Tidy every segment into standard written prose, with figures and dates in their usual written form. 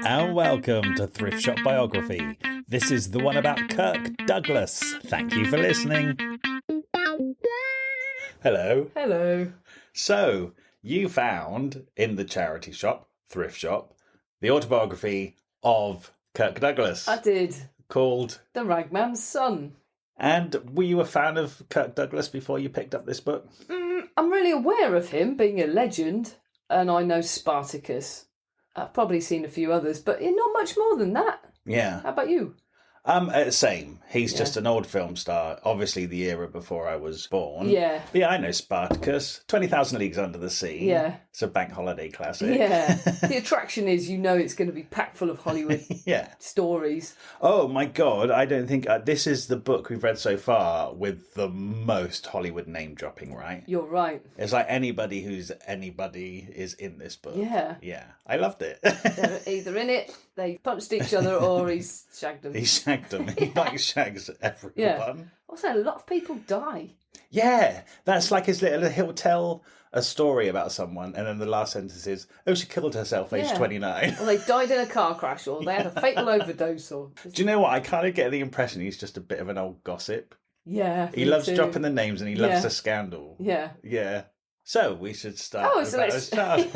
And welcome to Thrift Shop Biography. This is the one about Kirk Douglas. Thank you for listening. Hello. Hello. So, you found in the charity shop, Thrift Shop, the autobiography of Kirk Douglas. I did. Called The Ragman's Son. And were you a fan of Kirk Douglas before you picked up this book? I'm really aware of him being a legend, and I know Spartacus. I've probably seen a few others, but not much more than that. Yeah. How about you? Same. He's just an old film star, obviously the era before I was born. Yeah. But yeah, I know Spartacus, 20,000 Leagues Under the Sea. Yeah. It's a bank holiday classic. Yeah. The attraction is, it's going to be packed full of Hollywood stories. Oh my God, I don't think... this is the book we've read so far with the most Hollywood name dropping, right? You're right. It's like anybody who's anybody is in this book. Yeah. Yeah. I loved it. They're either in it, they punched each other, or he's shagged them. He shagged them. He like shags everyone. Yeah. Also, a lot of people die. Yeah, that's like his little... He'll tell a story about someone, and then the last sentence is, "Oh, she killed herself, age 29." Or they died in a car crash, or they had a fatal overdose, or... Do you know what? I kind of get the impression he's just a bit of an old gossip. Yeah, He loves dropping the names, and he loves a scandal. Yeah. Yeah. So, we should start. Oh, so let's start.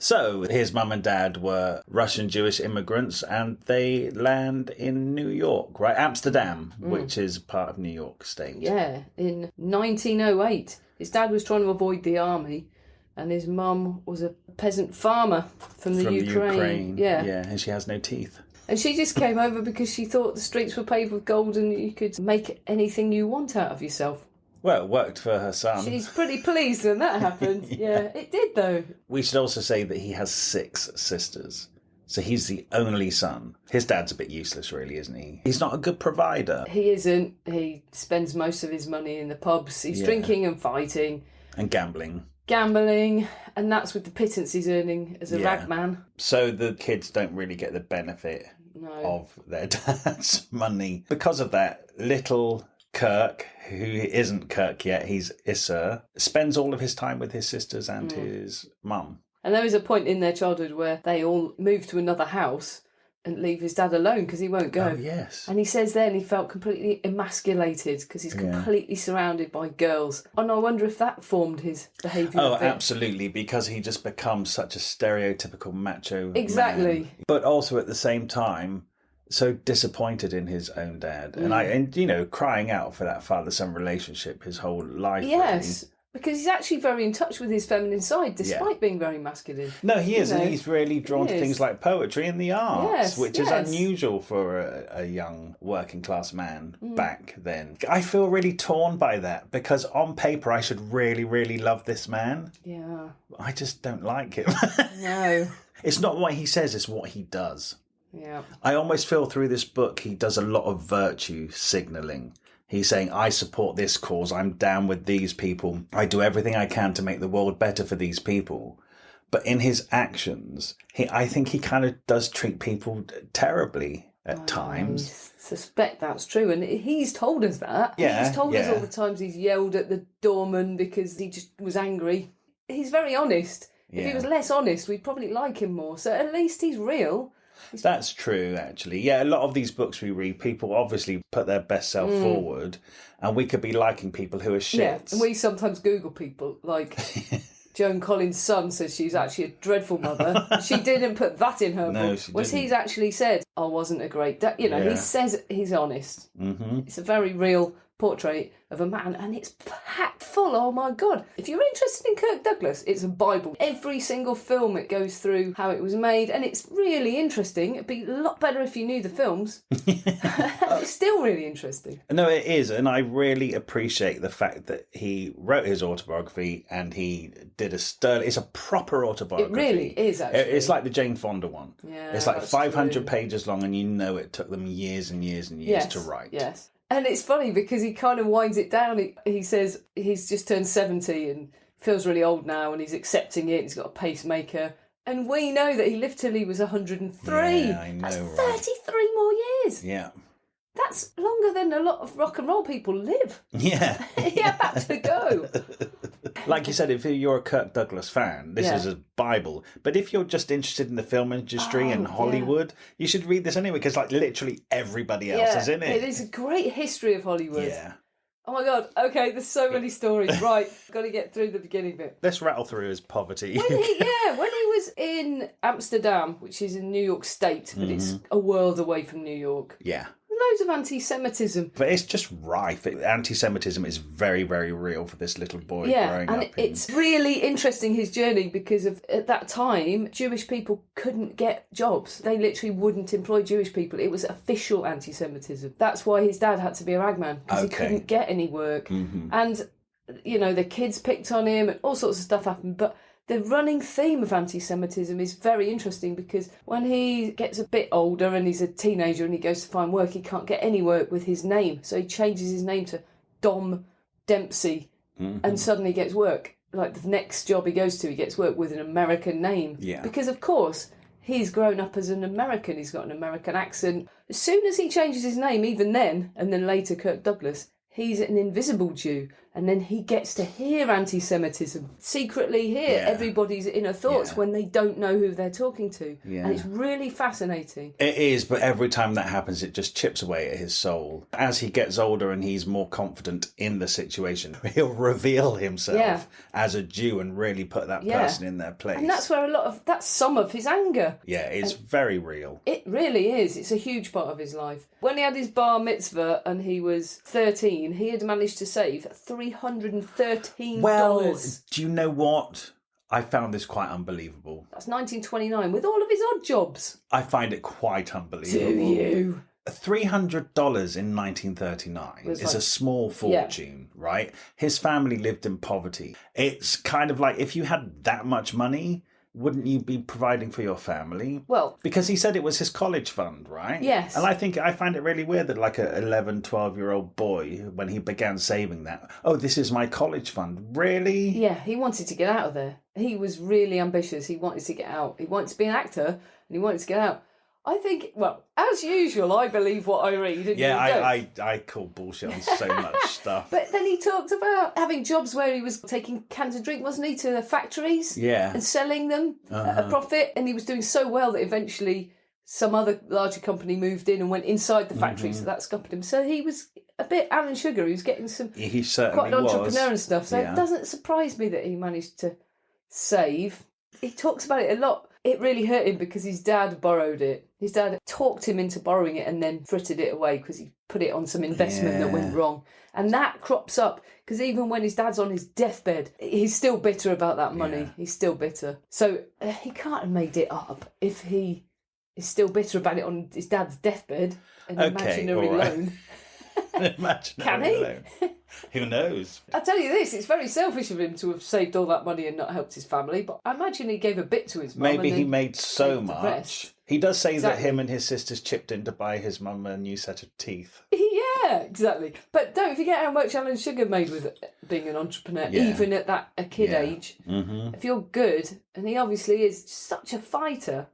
So, his mum and dad were Russian Jewish immigrants, and they land in New York, right? Amsterdam, which is part of New York State. Yeah, in 1908. His dad was trying to avoid the army, and his mum was a peasant farmer from the Ukraine. Yeah, and she has no teeth. And she just came over because she thought the streets were paved with gold and you could make anything you want out of yourself. Well, it worked for her son. She's pretty pleased when that happened. Yeah, it did though. We should also say that he has 6 sisters. So he's the only son. His dad's a bit useless, really, isn't he? He's not a good provider. He isn't. He spends most of his money in the pubs. He's drinking and fighting. And gambling. And that's with the pittance he's earning as a ragman. So the kids don't really get the benefit of their dad's money. Because of that, little Kirk, who isn't Kirk yet, he's Issa, spends all of his time with his sisters and his mum. And there is a point in their childhood where they all move to another house and leave his dad alone because he won't go. Oh, yes. And he says then he felt completely emasculated because he's completely surrounded by girls. And I wonder if that formed his behaviour. Oh, absolutely, because he just becomes such a stereotypical macho Exactly. man. But also at the same time, so disappointed in his own dad. And crying out for that father-son relationship his whole life. Yes. Really. Because he's actually very in touch with his feminine side, despite being very masculine. No, he is, and he's really drawn to things like poetry and the arts, which is unusual for a young working-class man back then. I feel really torn by that, because on paper I should really, really love this man. Yeah. I just don't like him. No. It's not what he says, it's what he does. Yeah. I almost feel through this book he does a lot of virtue signalling. He's saying, I support this cause, I'm down with these people, I do everything I can to make the world better for these people. But in his actions, I think he kind of does treat people terribly at times. I suspect that's true, and he's told us that. Yeah, he's told us all the times he's yelled at the doorman because he just was angry. He's very honest. If he was less honest, we'd probably like him more. So at least he's real. That's true, actually. Yeah, a lot of these books we read, people obviously put their best self forward, and we could be liking people who are shit. Yeah, and we sometimes Google people, like Joan Collins' son says she's actually a dreadful mother. She didn't put that in her book. Whereas he's actually said, I wasn't a great dad. He says he's honest. Mm-hmm. It's a very real portrait of a man, and it's packed full. Oh my God. If you're interested in Kirk Douglas, it's a Bible. Every single film it goes through how it was made, and it's really interesting. It'd be a lot better if you knew the films. It's still really interesting. No, it is, and I really appreciate the fact that he wrote his autobiography and he did it's a proper autobiography. It really is, actually. It's like the Jane Fonda one. Yeah, it's like 500 pages long, and it took them years and years and years to write. Yes. And it's funny because he kind of winds it down. He says he's just turned 70 and feels really old now, and he's accepting it. He's got a pacemaker. And we know that he lived till he was 103. Yeah, I know, That's 33 more years. Yeah. That's longer than a lot of rock and roll people live. Yeah. He had to go. Like you said, if you're a Kirk Douglas fan, this is a Bible. But if you're just interested in the film industry and Hollywood, you should read this anyway, because like literally everybody else is in it. It is a great history of Hollywood. Yeah. Oh my God, okay, there's so many stories. Right, got to get through the beginning bit. Let's rattle through his poverty. When he was in Amsterdam, which is in New York State, but it's a world away from New York. Yeah. Loads of anti-Semitism. But it's just rife. Anti-Semitism is very, very real for this little boy growing up. And it's really interesting, his journey, because at that time, Jewish people couldn't get jobs. They literally wouldn't employ Jewish people. It was official anti-Semitism. That's why his dad had to be a ragman, because he couldn't get any work. And, the kids picked on him and all sorts of stuff happened. But the running theme of anti-Semitism is very interesting, because when he gets a bit older and he's a teenager and he goes to find work, he can't get any work with his name. So he changes his name to Dom Dempsey and suddenly gets work. Like the next job he goes to, he gets work with an American name. Yeah. Because, of course, he's grown up as an American. He's got an American accent. As soon as he changes his name, even then, and then later Kirk Douglas, he's an invisible Jew, and then he gets to hear anti-Semitism, secretly hear everybody's inner thoughts when they don't know who they're talking to. Yeah. And it's really fascinating. It is, but every time that happens, it just chips away at his soul. As he gets older and he's more confident in the situation, he'll reveal himself as a Jew and really put that person in their place. And that's where that's some of his anger. Yeah, it's very real. It really is. It's a huge part of his life. When he had his bar mitzvah and he was 13, he had managed to save $313. Well, do you know what? I found this quite unbelievable. That's 1929 with all of his odd jobs. I find it quite unbelievable. Do you? $300 in 1939 is a small fortune, right? His family lived in poverty. It's kind of like, if you had that much money, wouldn't you be providing for your family? Well, because he said it was his college fund, right? Yes. And I find it really weird that like a 11, 12-year-old boy, when he began saving that, this is my college fund. Really? Yeah, he wanted to get out of there. He was really ambitious. He wanted to get out. He wanted to be an actor and he wanted to get out. I think, as usual, I believe what I read. And I call bullshit on so much stuff. But then he talked about having jobs where he was taking cans of drink, wasn't he, to the factories? Yeah. And selling them at a profit. And he was doing so well that eventually some other larger company moved in and went inside the factory, so that scuppered him. So he was a bit Alan Sugar. He was getting some... He certainly quite an entrepreneur was. And stuff. So it doesn't surprise me that he managed to save. He talks about it a lot. It really hurt him because his dad borrowed it. His dad talked him into borrowing it and then frittered it away because he put it on some investment that went wrong. And that crops up because even when his dad's on his deathbed, he's still bitter about that money. Yeah. He's still bitter. So he can't have made it up if he is still bitter about it on his dad's deathbed. An imaginary loan. Can he? Loan. Who knows? I tell you this, it's very selfish of him to have saved all that money and not helped his family, but I imagine he gave a bit to his mum. Maybe he made so much. He does say exactly. that him and his sisters chipped in to buy his mum a new set of teeth. Yeah, exactly. But don't forget how much Alan Sugar made with being an entrepreneur, even at a kid age. Mm-hmm. If you're good, and he obviously is such a fighter.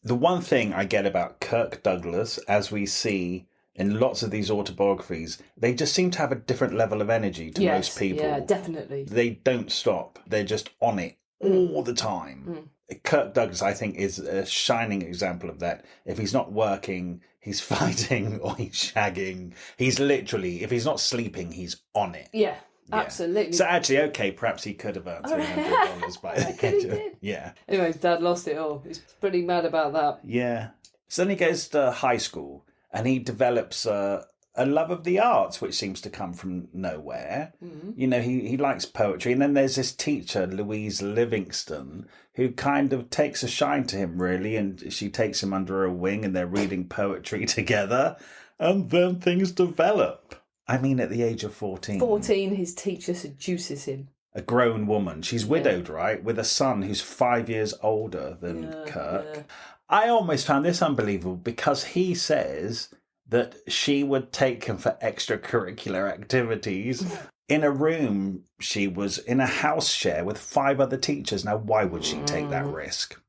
The one thing I get about Kirk Douglas, as we see in lots of these autobiographies, they just seem to have a different level of energy to most people. Yeah, definitely. They don't stop. They're just on it all the time. Kirk Douglas, I think, is a shining example of that. If he's not working, he's fighting or he's shagging. He's literally, if he's not sleeping, he's on it. Yeah. Absolutely. So actually, perhaps he could have earned $300 by the age of... Yeah. Anyway, his dad lost it all. He's pretty mad about that. Yeah. So then he goes to high school and he develops a love of the arts, which seems to come from nowhere. Mm-hmm. You know, he likes poetry. And then there's this teacher, Louise Livingston, who kind of takes a shine to him, really. And she takes him under her wing and they're reading poetry together. And then things develop. I mean, at the age of 14. 14, his teacher seduces him. A grown woman. She's widowed, right? With a son who's 5 years older than Kirk. Yeah. I almost found this unbelievable because he says that she would take him for extracurricular activities. In a room, she was in a house share with 5 other teachers. Now, why would she take that risk?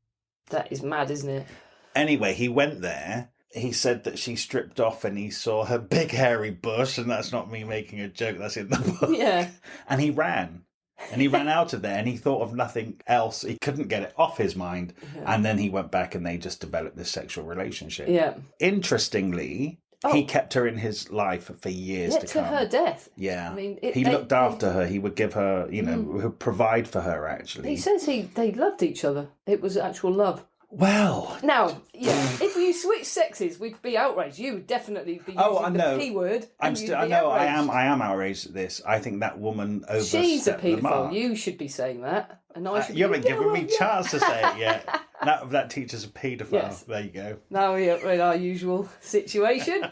That is mad, isn't it? Anyway, he went there He said that she stripped off and he saw her big hairy bush, and that's not me making a joke, that's in the book. Yeah. And he ran. And he ran out of there and he thought of nothing else. He couldn't get it off his mind. Yeah. And then he went back and they just developed this sexual relationship. Yeah. Interestingly, he kept her in his life for years to come. To her death. Yeah. I mean, he looked after her. He would give her, would provide for her, actually. He says they loved each other. It was actual love. Well... Now, if you switch sexes, we'd be outraged. You would definitely be using the P word. I am outraged at this. I think that woman overstepped She's a the mark. paedophile. You should be saying that. And I should you haven't given me a chance to say it yet. That teacher's a paedophile. Yes. There you go. Now we're in our usual situation.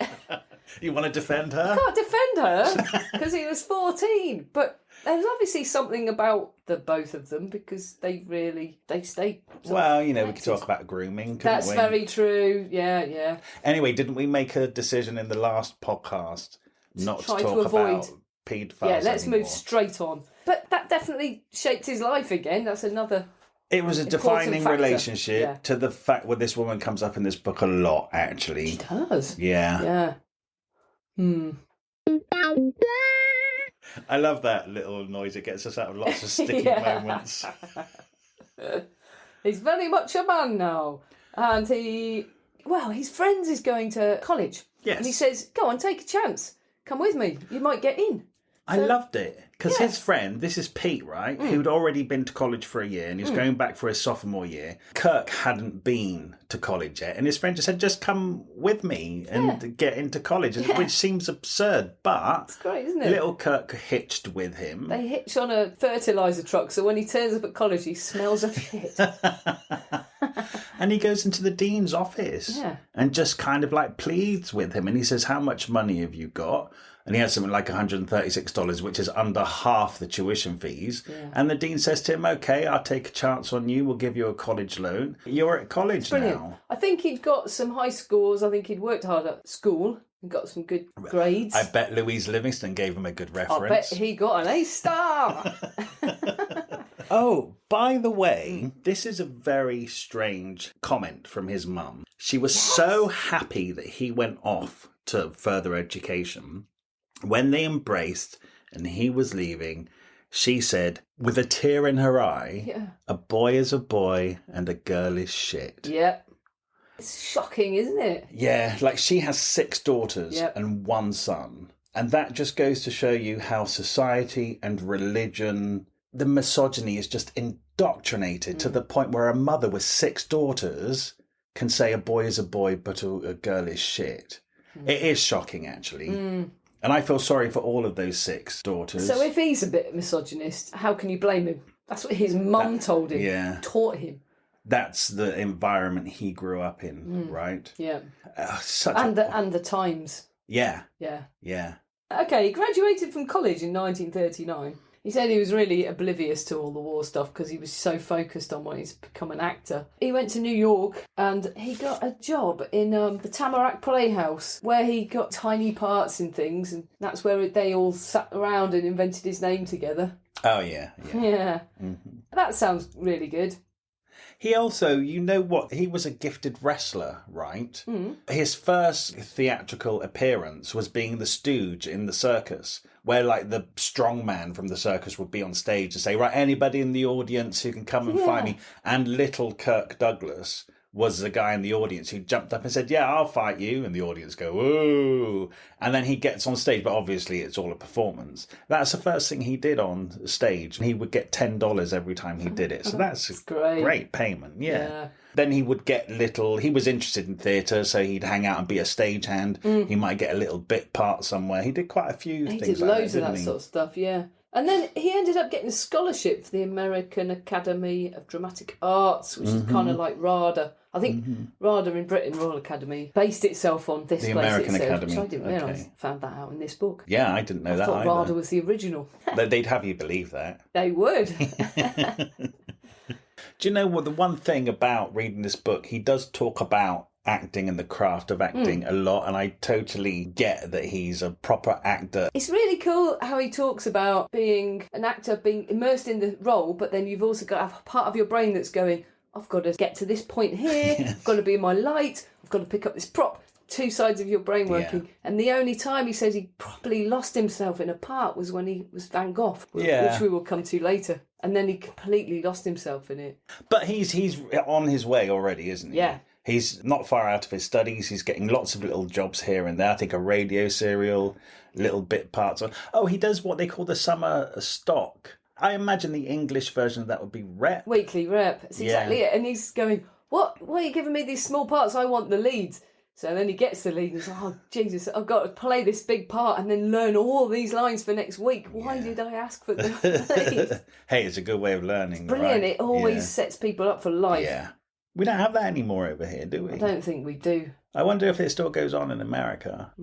You want to defend her? I can't defend her because he was 14. But there's obviously something about the both of them because they stay. Well, we could talk about grooming. That's very true. Yeah. Anyway, didn't we make a decision in the last podcast not to talk about paedophiles? Yeah, let's move straight on. But that definitely shaped his life again. That's another. It was a defining relationship to the fact where this woman comes up in this book a lot, actually. She does. Yeah. Yeah. I love that little noise. It gets us out of lots of sticky moments. He's very much a man now. And his friend is going to college. Yes. And he says, go on, take a chance. Come with me. You might get in. I loved it. Because his friend, this is Pete, right? Who'd already been to college for a year and he was going back for his sophomore year. Kirk hadn't been to college yet. And his friend just said, just come with me and get into college, which seems absurd. But it's great, isn't it? Little Kirk hitched with him. They hitch on a fertiliser truck. So when he turns up at college, he smells of shit. And he goes into the dean's office and just kind of like pleads with him. And he says, how much money have you got? And he has something like $136, which is under half the tuition fees. Yeah. And the dean says to him, okay, I'll take a chance on you. We'll give you a college loan. You're at college now. I think he'd got some high scores. I think he'd worked hard at school and got some good grades. I bet Louise Livingston gave him a good reference. I bet he got an A star. Oh, by the way, this is a very strange comment from his mum. She was so happy that he went off to further education. When they embraced and he was leaving, she said, with a tear in her eye, a boy is a boy and a girl is shit. Yep. It's shocking, isn't it? Yeah, like she has 6 daughters and 1 son. And that just goes to show you how society and religion, the misogyny is just indoctrinated to the point where a mother with 6 daughters can say a boy is a boy but a girl is shit. It is shocking, actually. And I feel sorry for all of those 6 daughters. So if he's a bit misogynist, how can you blame him? That's what his mum told him, taught him. That's the environment he grew up in, right? Yeah. And the times. Yeah. Yeah. Okay, he graduated from college in 1939. He said he was really oblivious to all the war stuff because he was so focused on wanting to become an actor. He went to New York and he got a job in the Tamarack Playhouse where he got tiny parts in things, and that's where they all sat around and invented his name together. Oh, yeah. Mm-hmm. That sounds really good. He also, you know what, he was a gifted wrestler, right? His first theatrical appearance was being the stooge in the circus, where like the strong man from the circus would be on stage and say, right, anybody in the audience who can come and fight me. And little Kirk Douglas was the guy in the audience who jumped up and said, yeah, I'll fight you. And the audience go, ooh. And then he gets on stage, but obviously it's all a performance. That's the first thing he did on stage. He would get $10 every time he did it. So that's great payment. Yeah. Then he would get he was interested in theatre, so he'd hang out and be a stagehand. He might get a little bit part somewhere. He did quite a few things like that. He did loads of that sort of stuff, yeah. And then he ended up getting a scholarship for the American Academy of Dramatic Arts, which is kind of like RADA. I think RADA in Britain, Royal Academy, based itself on this place American itself, Academy. which I didn't realise. Found that out in this book. Yeah, I didn't know that I thought either. RADA was the original. They'd have you believe that. They would. Do you know what, the one thing about reading this book, he does talk about acting and the craft of acting a lot, and I totally get that he's a proper actor. It's really cool how he talks about being an actor, being immersed in the role, but then you've also got a part of your brain that's going, I've got to get to this point here, I've got to be in my light, I've got to pick up this prop, two sides of your brain working. Yeah. And the only time he says he properly lost himself in a part was when he was Van Gogh, which we will come to later. And then he completely lost himself in it. But he's on his way already, isn't he? Yeah. He's not far out of his studies. He's getting lots of little jobs here and there. I think a radio serial, little bit parts. Oh, he does what they call the summer stock. I imagine the English version of that would be rep. Weekly rep. That's exactly it. And he's going, what? Why are you giving me these small parts? I want the leads. So then he gets the lead and he's like, oh, Jesus, I've got to play this big part and then learn all these lines for next week. Why did I ask for the lead? Hey, it's a good way of learning. Brilliant. Right? It always sets people up for life. Yeah. We don't have that anymore over here, do we? I don't think we do. I wonder if it still goes on in America.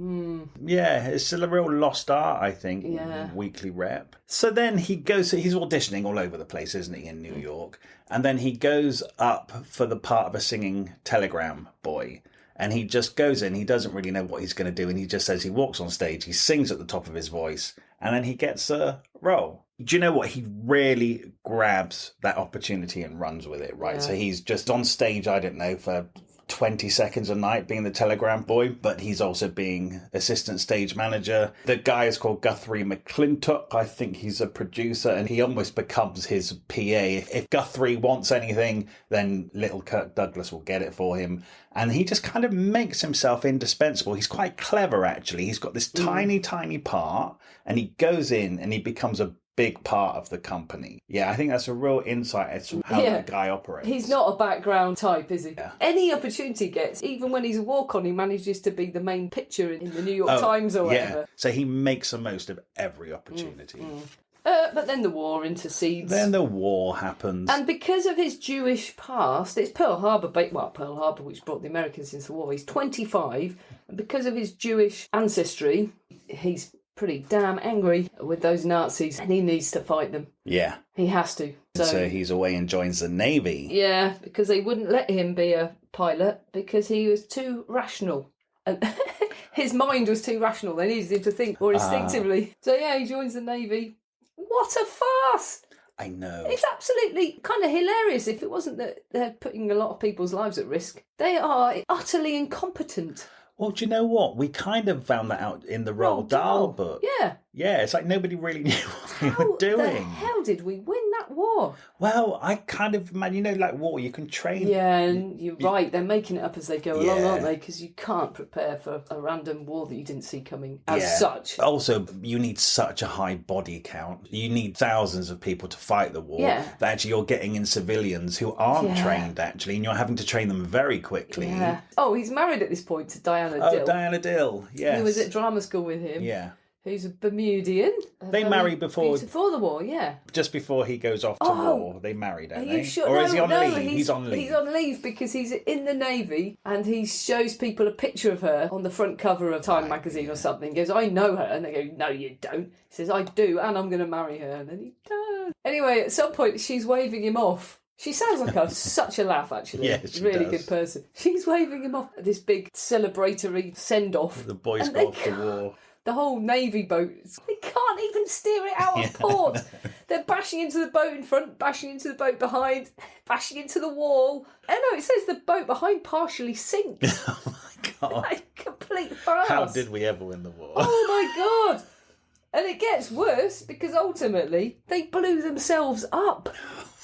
Yeah, it's still a real lost art, I think, weekly rep. So then he goes, he's auditioning all over the place, isn't he, in New York? And then he goes up for the part of a singing telegram boy. And he just goes in, he doesn't really know what he's going to do. And he just says he walks on stage, he sings at the top of his voice, and then he gets a role. Do you know what? He really grabs that opportunity and runs with it, right? Yeah. So he's just on stage, I don't know, for 20 seconds a night being the telegram boy, but he's also being assistant stage manager. The guy is called Guthrie McClintock. I think he's a producer, and he almost becomes his PA. If Guthrie wants anything, then little Kirk Douglas will get it for him. And he just kind of makes himself indispensable. He's quite clever, actually. He's got this tiny part, and he goes in and he becomes a big part of the company. Yeah, I think that's a real insight as to how that guy operates. He's not a background type, is he? Yeah. Any opportunity he gets, even when he's a walk-on, he manages to be the main picture in the New York Times or whatever. Yeah. So he makes the most of every opportunity. But then the war intercedes. Then the war happens. And because of his Jewish past, it's Pearl Harbor, which brought the Americans into the war. He's 25, and because of his Jewish ancestry, he's pretty damn angry with those Nazis, and he needs to fight them. Yeah. He has to. So he's away and joins the Navy. Yeah, because they wouldn't let him be a pilot because he was too rational. And his mind was too rational. They needed him to think more instinctively. So yeah, he joins the Navy. What a farce! I know. It's absolutely kind of hilarious if it wasn't that they're putting a lot of people's lives at risk. They are utterly incompetent. Well, do you know what? We kind of found that out in the Roald Dahl book. Yeah. Yeah, it's like nobody really knew what they were doing. How the hell did we win that war? Well, I kind of imagine, like war, you can train. Yeah, and you're right. They're making it up as they go along, aren't they? Because you can't prepare for a random war that you didn't see coming as such. Also, you need such a high body count. You need thousands of people to fight the war. Yeah. That actually you're getting in civilians who aren't trained, actually, and you're having to train them very quickly. Yeah. Oh, he's married at this point to Diana Dill. Oh, Diana Dill, yes. Who was at drama school with him. Yeah. Who's a Bermudian. They married before the war, yeah. Just before he goes off to war, they married, don't they? Sure? Or is he on leave? He's on leave. He's on leave because he's in the Navy and he shows people a picture of her on the front cover of Time magazine or something. He goes, I know her. And they go, no, you don't. He says, I do, and I'm going to marry her. And then he does. Anyway, at some point, she's waving him off. She sounds like such a laugh, actually. Yeah, she really does. Good person. She's waving him off at this big celebratory send-off. The boys go off to war. The whole Navy boat, they can't even steer it out of port. They're bashing into the boat in front, bashing into the boat behind, bashing into the wall. Oh no, it says the boat behind partially sinks. Oh my God. Like complete farce. How did we ever win the war? Oh my God. And it gets worse because ultimately they blew themselves up.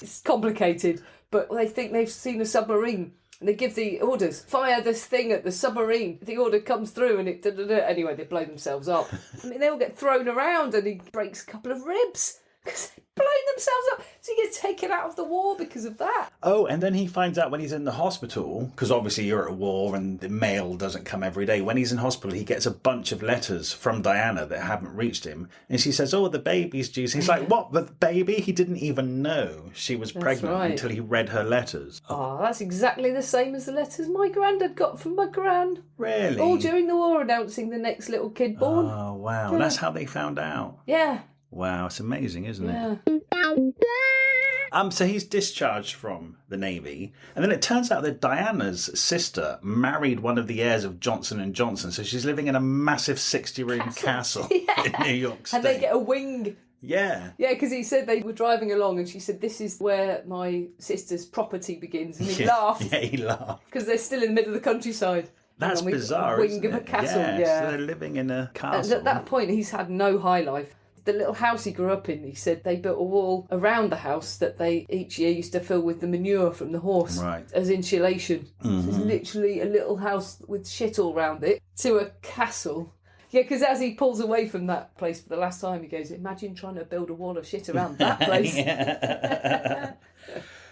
It's complicated, but they think they've seen a submarine. And they give the orders, fire this thing at the submarine. The order comes through and it... Anyway, they blow themselves up. I mean, they all get thrown around and he breaks a couple of ribs because they blow themselves up. So he gets taken out of the war because of that. Oh, and then he finds out when he's in the hospital, because obviously you're at war and the mail doesn't come every day. When he's in hospital, he gets a bunch of letters from Diana that haven't reached him. And she says, oh, the baby's due. So he's like, what, the baby? He didn't even know she was pregnant until he read her letters. Oh, that's exactly the same as the letters my granddad got from my gran. Really? All during the war announcing the next little kid born. Oh, wow. Yeah. That's how they found out. Yeah. Wow, it's amazing, isn't it? Yeah. So he's discharged from the Navy, and then it turns out that Diana's sister married one of the heirs of Johnson & Johnson, so she's living in a massive 60-room castle in New York State. And they get a wing. Yeah. Yeah, because he said they were driving along and she said, this is where my sister's property begins. And he laughed. Yeah, he laughed. Because they're still in the middle of the countryside. That's bizarre. A wing of a castle, yeah. So they're living in a castle. And at that point, he's had no high life. The little house he grew up in, he said they built a wall around the house that they each year used to fill with the manure from the horse as insulation. Mm-hmm. So it's literally a little house with shit all around it to a castle. Yeah, because as he pulls away from that place for the last time, he goes, imagine trying to build a wall of shit around that place.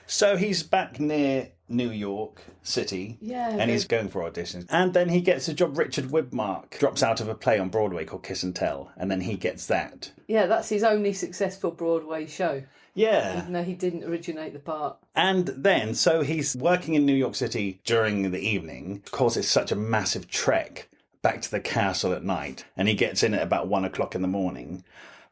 So he's back near New York City, and he's going for auditions. And then he gets a job. Richard Widmark drops out of a play on Broadway called Kiss and Tell, and then he gets that. Yeah, that's his only successful Broadway show. Yeah. Even though he didn't originate the part. And then, so he's working in New York City during the evening. Of course, it's such a massive trek back to the castle at night, and he gets in at about 1 o'clock in the morning.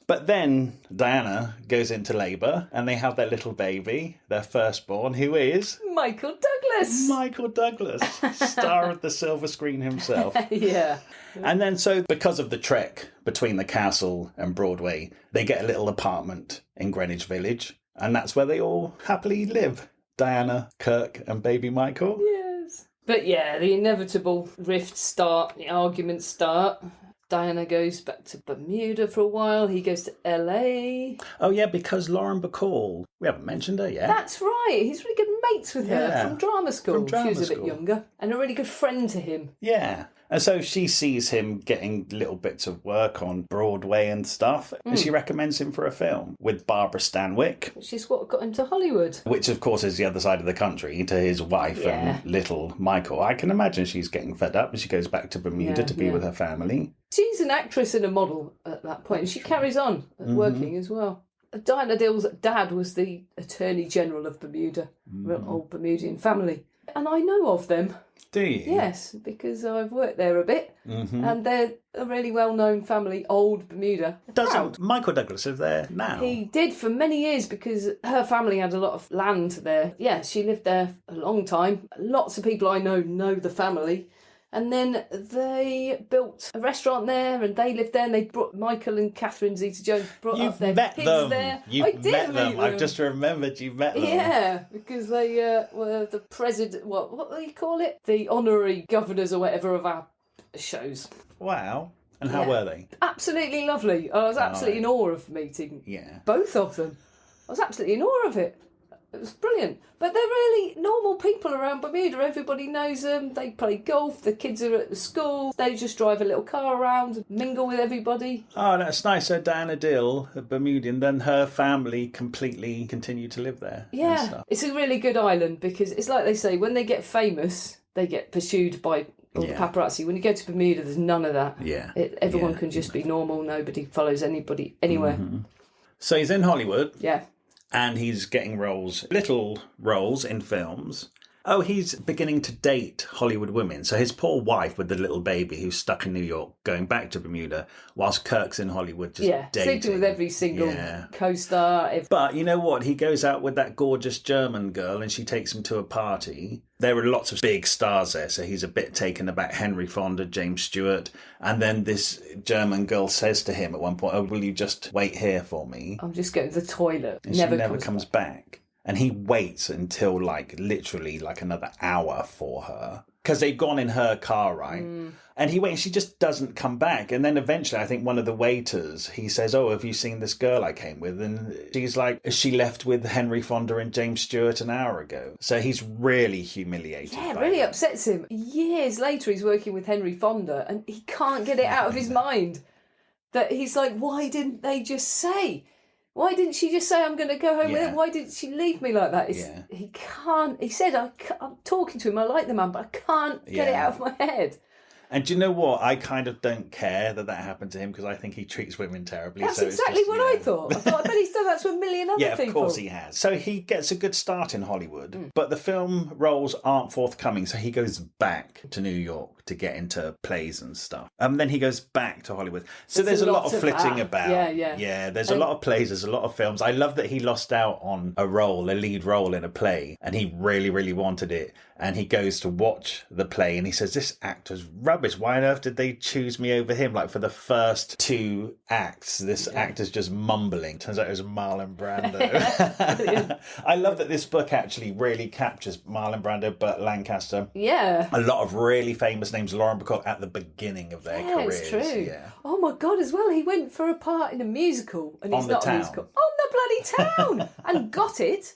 But then Diana goes into labour and they have their little baby, their firstborn, who is... Michael Douglas! Michael Douglas, star of the silver screen himself. Yeah. And then so because of the trek between the castle and Broadway, they get a little apartment in Greenwich Village, and that's where they all happily live. Diana, Kirk and baby Michael. Yes. But yeah, the inevitable rifts start, the arguments start. Diana goes back to Bermuda for a while. He goes to LA. Oh, yeah, because Lauren Bacall. We haven't mentioned her yet. That's right. He's really good mates with her from drama school. She was a bit younger and a really good friend to him. Yeah. And so she sees him getting little bits of work on Broadway and stuff, and she recommends him for a film with Barbara Stanwyck. Which is what got him to Hollywood. Which, of course, is the other side of the country, to his wife and little Michael. I can imagine she's getting fed up and she goes back to Bermuda to be with her family. She's an actress and a model at that point, and she carries on working as well. Diana Dill's dad was the Attorney General of Bermuda, real old Bermudian family. And I know of them. Do you? Yes, because I've worked there a bit. Mm-hmm. And they're a really well-known family, old Bermuda. Doesn't Michael Douglas live there now? He did for many years because her family had a lot of land there. Yeah, she lived there a long time. Lots of people I know the family. And then they built a restaurant there and they lived there and they brought Michael and Catherine Zeta-Jones brought up their kids there. You've met them. I've just remembered you met them. Yeah, because they were the president, what do you call it? The honorary governors or whatever of our shows. Wow. And how were they? Absolutely lovely. I was absolutely in awe of meeting both of them. I was absolutely in awe of it. It was brilliant. But they're really normal people around Bermuda. Everybody knows them. They play golf. The kids are at the school. They just drive a little car around, mingle with everybody. Oh, that's nice. So Diana Dill, a Bermudian, then her family completely continue to live there. Yeah. It's a really good island because it's like they say, when they get famous, they get pursued by all the paparazzi. When you go to Bermuda, there's none of that. Yeah. Everyone can just be normal. Nobody follows anybody anywhere. Mm-hmm. So he's in Hollywood. Yeah. And he's getting little roles in films. Oh, he's beginning to date Hollywood women. So his poor wife with the little baby who's stuck in New York, going back to Bermuda, whilst Kirk's in Hollywood just dating. Sleeping with every single co-star. But you know what? He goes out with that gorgeous German girl and she takes him to a party. There are lots of big stars there, so he's a bit taken aback. Henry Fonda, James Stewart. And then this German girl says to him at one point, oh, will you just wait here for me? I'm just going to the toilet. And she never comes back. And he waits until literally another hour for her. Because they've gone in her car, right? And he waits, she just doesn't come back. And then eventually, I think one of the waiters, he says, oh, have you seen this girl I came with? And she's like, she left with Henry Fonda and James Stewart an hour ago. So he's really humiliated. Yeah, it really upsets him. Years later, he's working with Henry Fonda and he can't get it out of his mind. That he's like, why didn't they just say? Why didn't she just say, I'm going to go home with him? Why didn't she leave me like that? He can't. He said, I'm talking to him. I like the man, but I can't get it out of my head. And do you know what? I kind of don't care that happened to him because I think he treats women terribly. That's exactly what I thought. I bet he's done that to a million other people. Yeah, of course he has. So he gets a good start in Hollywood, but the film roles aren't forthcoming. So he goes back to New York to get into plays and stuff. And then he goes back to Hollywood. So there's a lot of flitting about. Yeah, there's a lot of plays, there's a lot of films. I love that he lost out on a lead role in a play, and he really, really wanted it. And he goes to watch the play and he says, this actor's rubbish. rubbish. Why on earth did they choose me over him? Like for the first 2 acts, this actor's just mumbling. Turns out it was Marlon Brando. I love that this book actually really captures Marlon Brando, Burt Lancaster. Yeah. A lot of really famous names, Lauren Bacall, at the beginning of their careers. It's true. Yeah. Oh my God, as well, he went for a part in a musical, and he's not a musical. On the bloody town! And got it.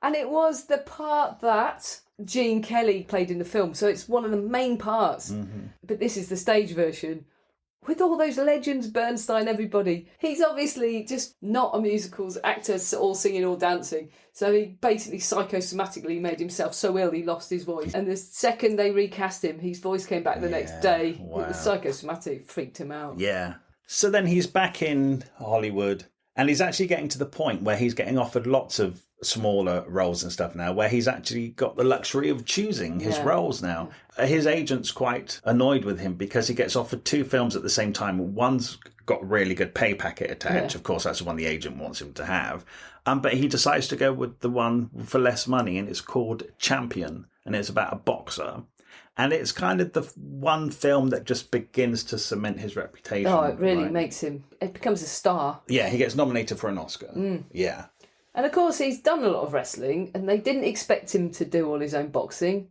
And it was the part that Gene Kelly played in the film, so it's one of the main parts. Mm-hmm. But this is the stage version. With all those legends, Bernstein, everybody. He's obviously just not a musicals actor, all singing or dancing. So he basically psychosomatically made himself so ill he lost his voice. And the second they recast him, his voice came back the next day. Wow. It was psychosomatic, freaked him out. Yeah. So then he's back in Hollywood, and he's actually getting to the point where he's getting offered lots of smaller roles and stuff now, where he's actually got the luxury of choosing his roles now. His agent's quite annoyed with him because he gets offered 2 films at the same time. One's got a really good pay packet attached. Of course, that's the one the agent wants him to have. But he decides to go with the one for less money, and it's called Champion, and it's about a boxer. And it's kind of the one film that just begins to cement his reputation. Oh, it really makes him... It becomes a star. Yeah, he gets nominated for an Oscar. Yeah. And of course, he's done a lot of wrestling, and they didn't expect him to do all his own boxing,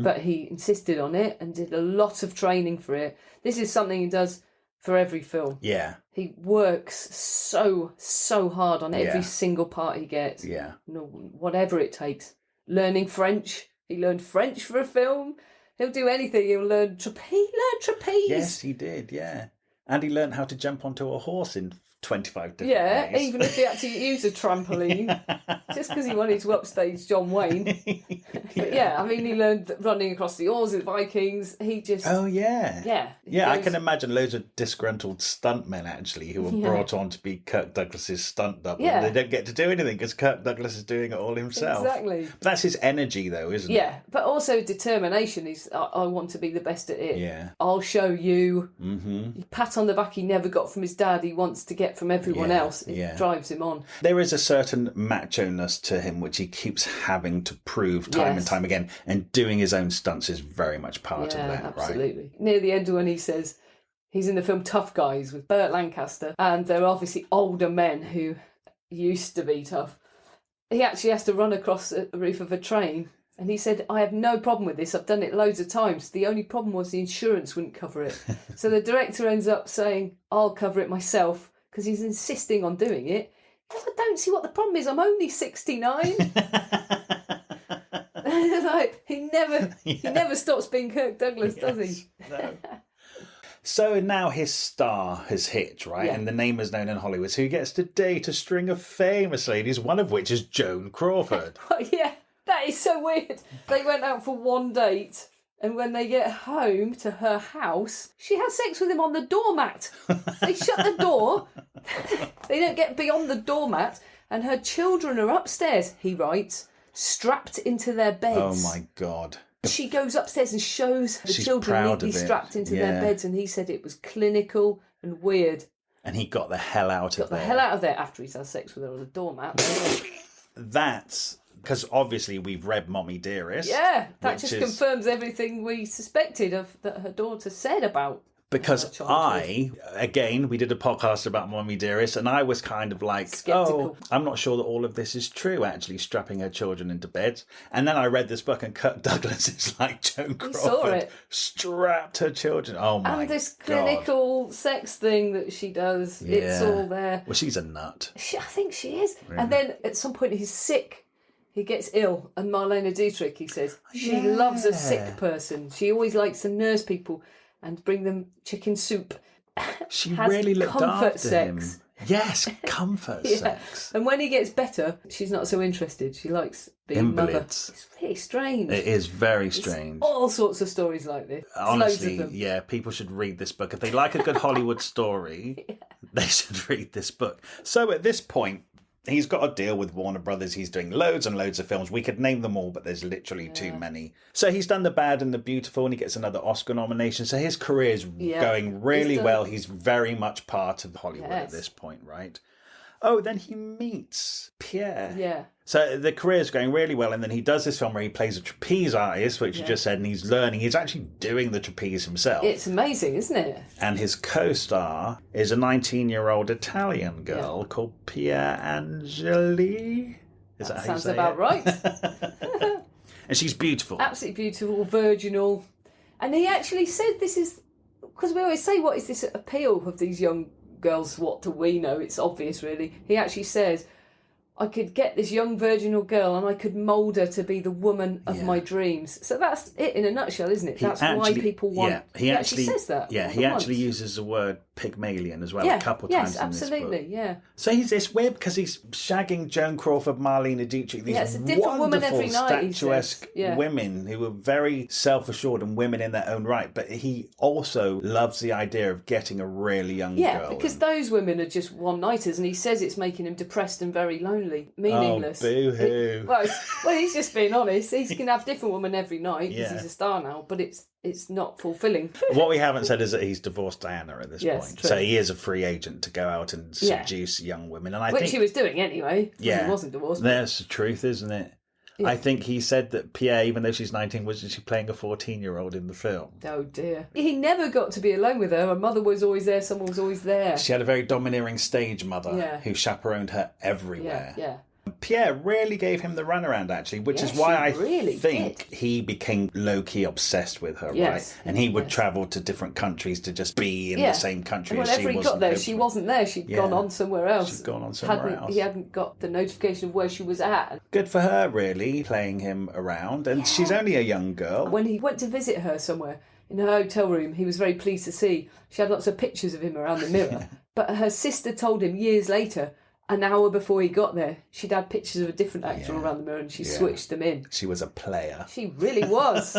but he insisted on it and did a lot of training for it. This is something he does for every film. Yeah. He works so hard on every single part he gets. Yeah. Whatever it takes. Learning French. He learned French for a film. He'll do anything. He'll learn trapeze. He learned trapeze. Yes, he did, yeah. And he learned how to jump onto a horse in 25 different ways. Yeah, even if he had to use a trampoline, just because he wanted to upstage John Wayne. But yeah, I mean, he learned running across the oars with Vikings. He just... Oh, yeah. Yeah. Yeah, I can imagine loads of disgruntled stuntmen, actually, who were brought on to be Kirk Douglas's stunt double. Yeah. They don't get to do anything because Kirk Douglas is doing it all himself. Exactly. But that's his energy, though, isn't it? Yeah, but also determination. He's, I want to be the best at it. Yeah. I'll show you. Mm-hmm. Pat on the back he never got from his dad, he wants to get from everyone else. It drives him on. There is a certain macho-ness to him which he keeps having to prove time and time again, and doing his own stunts is very much part of that, absolutely. Right? Near the end when he says he's in the film Tough Guys with Burt Lancaster, and they're obviously older men who used to be tough. He actually has to run across the roof of a train, and he said, I have no problem with this, I've done it loads of times. The only problem was the insurance wouldn't cover it. So the director ends up saying, I'll cover it myself, because he's insisting on doing it. He goes, I don't see what the problem is. I'm only 69. Like, he never stops being Kirk Douglas, does he? No. So now his star has hit, right? Yeah. And the name is known in Hollywood. So he gets to date a string of famous ladies, one of which is Joan Crawford. Yeah, that is so weird. They went out for one date. And when they get home to her house, she has sex with him on the doormat. They shut the door. They don't get beyond the doormat. And her children are upstairs, he writes, strapped into their beds. Oh, my God. She goes upstairs and shows the children neatly strapped into their beds. And he said it was clinical and weird. And he got the hell out of there. Got the hell out of there after he's had sex with her on the doormat. That's... Because obviously we've read Mommy Dearest. Yeah, that just confirms everything we suspected that her daughter said about. Because we did a podcast about Mommy Dearest, and I was kind of like, skeptical. I'm not sure that all of this is true, actually, strapping her children into beds. And then I read this book, and Kirk Douglas is like, Joan Crawford strapped her children. Oh, my God. And this clinical sex thing that she does, it's all there. Well, she's a nut. I think she is. Really? And then at some point he's sick. He gets ill, and Marlene Dietrich, he says, she loves a sick person. She always likes to nurse people and bring them chicken soup. She really looked after him. Yes, comfort Yeah. sex. And when he gets better, she's not so interested. She likes being Invalids. mother. It's really strange. It is very strange. It's all sorts of stories like this. Honestly, loads of them. yeah, people should read this book. If they like a good Hollywood story, they should read this book. So at this point, he's got a deal with Warner Brothers. He's doing loads and loads of films. We could name them all, but there's literally too many. So he's done The Bad and the Beautiful, and he gets another Oscar nomination. So his career is going really well. He's very much part of Hollywood at this point, right? Oh, then he meets Pierre. Yeah. So the career's going really well, and then he does this film where he plays a trapeze artist, which you just said, and he's learning. He's actually doing the trapeze himself. It's amazing, isn't it? And his co-star is a 19-year-old Italian girl called Pia Angeli. Is that how sounds you say about it? right. And she's beautiful. Absolutely beautiful, virginal. And he actually said this is... Because we always say, what is this appeal of these young girls? What do we know? It's obvious, really. He actually says... I could get this young virginal girl and I could mould her to be the woman of my dreams. So that's it in a nutshell, isn't it? That's why people want... Yeah, he actually says that. Yeah, he actually uses the word Pygmalion as well a couple times in this book. Yes, absolutely, yeah. So it's weird because he's shagging Joan Crawford, Marlene Dietrich, these it's a different woman every night, statuesque women who are very self-assured and women in their own right. But he also loves the idea of getting a really young girl. Yeah, because those women are just one-nighters, and he says it's making him depressed and very lonely, meaningless. Oh, boo-hoo. Well, he's just being honest. He can have different women every night because he's a star now, but it's not fulfilling. What we haven't said is that he's divorced Diana at this point. True. So he is a free agent to go out and seduce young women. And I think he was doing anyway. He wasn't divorced. That's the truth, isn't it? Yeah. I think he said that Pierre, even though she's 19, was she playing a 14-year-old in the film? Oh dear. He never got to be alone with her. Her mother was always there, someone was always there. She had a very domineering stage mother who chaperoned her everywhere. Yeah. Pierre really gave him the runaround, actually, which is why I think he became low-key obsessed with her, right? And he would travel to different countries to just be in the same country as she was. Whenever he got there, she wasn't there. She'd gone on somewhere else. She'd gone on somewhere else. He hadn't got the notification of where she was at. Good for her, really, playing him around. And she's only a young girl. When he went to visit her somewhere, in her hotel room, he was very pleased to see. She had lots of pictures of him around the mirror. But her sister told him years later, an hour before he got there, she'd had pictures of a different actor around the mirror and she switched them in. She was a player. She really was.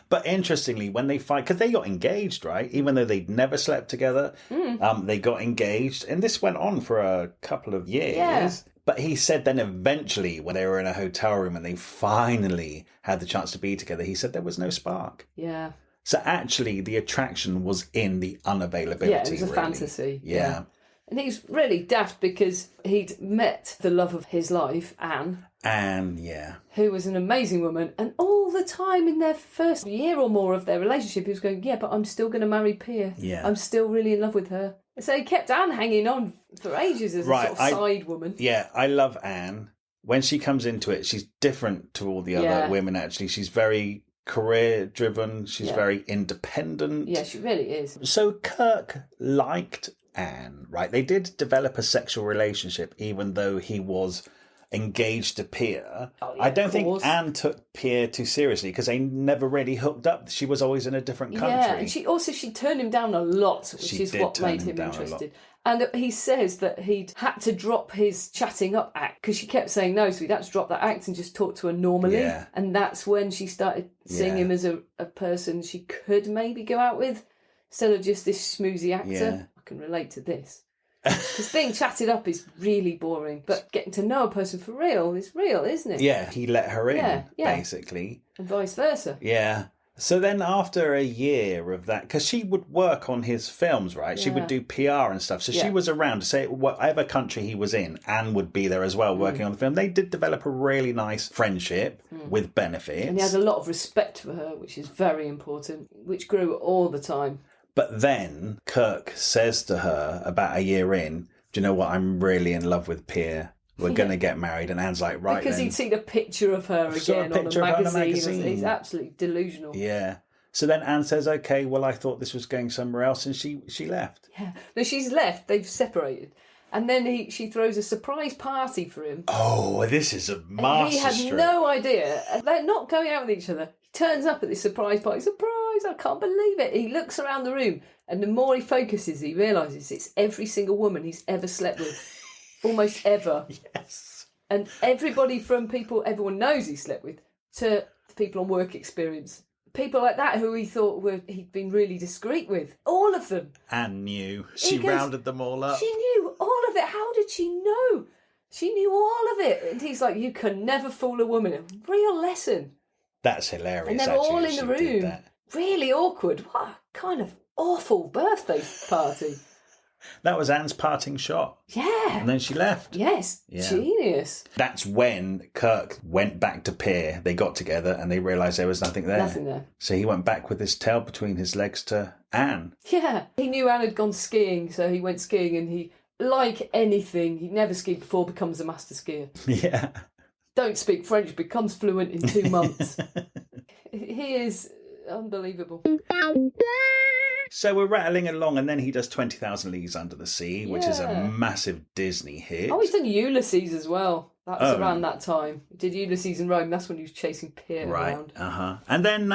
But interestingly, when they fight, because they got engaged, right? Even though they'd never slept together, they got engaged. And this went on for a couple of years. Yeah. But he said then eventually, when they were in a hotel room and they finally had the chance to be together, he said there was no spark. Yeah. So actually, the attraction was in the unavailability. Yeah, it was a fantasy. Yeah. And he's really daft because he'd met the love of his life, Anne. Anne, yeah. Who was an amazing woman. And all the time in their first year or more of their relationship, he was going, yeah, but I'm still going to marry Pierre. Yeah. I'm still really in love with her. So he kept Anne hanging on for ages as a sort of side woman. Yeah, I love Anne. When she comes into it, she's different to all the other women, actually. She's very career-driven. She's very independent. Yeah, she really is. So Kirk liked Anne, right? They did develop a sexual relationship, even though he was engaged to Pierre. Oh, yeah, I don't think Anne took Pierre too seriously because they never really hooked up. She was always in a different country. Yeah, and she turned him down a lot, which is what made him interested. And he says that he'd had to drop his chatting up act because she kept saying no, so he'd had to drop that act and just talk to her normally. Yeah. And that's when she started seeing him as a person she could maybe go out with instead of just this schmoozy actor. Yeah. I can relate to this. Because being chatted up is really boring, but getting to know a person for real is real, isn't it? Yeah, he let her in, basically. And vice versa. Yeah. So then after a year of that, because she would work on his films, right? Yeah. She would do PR and stuff. So she was around to say whatever country he was in, Anne would be there as well working on the film. They did develop a really nice friendship with benefits. And he had a lot of respect for her, which is very important, which grew all the time. But then Kirk says to her about a year in, do you know what? I'm really in love with Pierre. We're going to get married. And Anne's like, right, because he'd seen a picture of her again on a magazine. He's absolutely delusional. Yeah. So then Anne says, okay, well, I thought this was going somewhere else. And she left. Yeah. No, she's left. They've separated. And then she throws a surprise party for him. Oh, this is a masterstroke. He had no idea. They're not going out with each other. He turns up at this surprise party. Surprise! I can't believe it. He looks around the room, and the more he focuses, he realises it's every single woman he's ever slept with. Almost ever. Yes. And everybody from people everyone knows he slept with to people on work experience. People like that who he thought he'd been really discreet with. All of them. Anne knew. She rounded them all up. She knew all of it. How did she know? She knew all of it. And he's like, you can never fool a woman. A real lesson. That's hilarious. And they're all in the room. Really awkward. What a kind of awful birthday party. That was Anne's parting shot. Yeah. And then she left. Yes. Yeah. Genius. That's when Kirk went back to Pier. They got together and they realised there was nothing there. Nothing there. So he went back with his tail between his legs to Anne. Yeah. He knew Anne had gone skiing, so he went skiing and he, like anything, he'd never skied before, becomes a master skier. Yeah. Don't speak French, becomes fluent in 2 months. He is unbelievable. So we're rattling along, and then he does 20,000 Leagues Under the Sea, which is a massive Disney hit. Oh, he's done Ulysses as well. That was around that time. He did Ulysses in Rome. That's when he was chasing Pier around. And then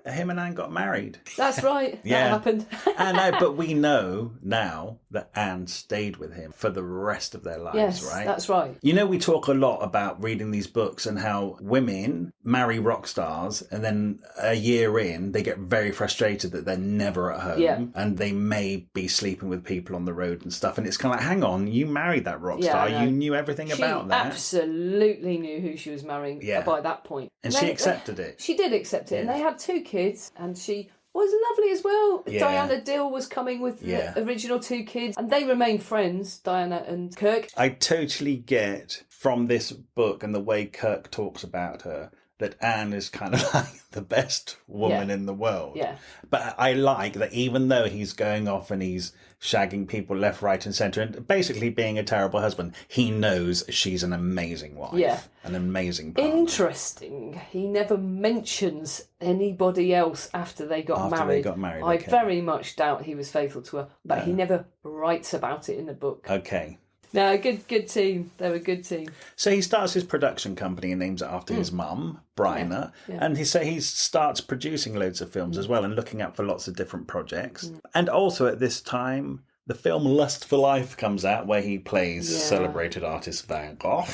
him and Anne got married. That's right. That happened. But we know now that Anne stayed with him for the rest of their lives, right? That's right. You know, we talk a lot about reading these books and how women marry rock stars and then a year in, they get very frustrated that they're never at home and they may be sleeping with people on the road and stuff. And it's kind of like, hang on, you married that rock star. You knew everything about that. Absolutely knew who she was marrying by that point. And she accepted it. She did accept it. And they had 2 kids and she was lovely as well. Yeah. Diana Dill was coming with the original 2 kids and they remained friends, Diana and Kirk. I totally get from this book and the way Kirk talks about her that Anne is kind of like the best woman in the world. Yeah. But I like that even though he's going off and he's shagging people left, right and centre and basically being a terrible husband, he knows she's an amazing wife. Yeah. An amazing partner. Interesting. He never mentions anybody else after they got married. I very much doubt he was faithful to her, but he never writes about it in the book. Okay. No, good team. They were a good team. So he starts his production company and names it after his mum, Bryna. And he starts producing loads of films as well and looking out for lots of different projects. And also at this time, the film Lust for Life comes out where he plays celebrated artist Van Gogh.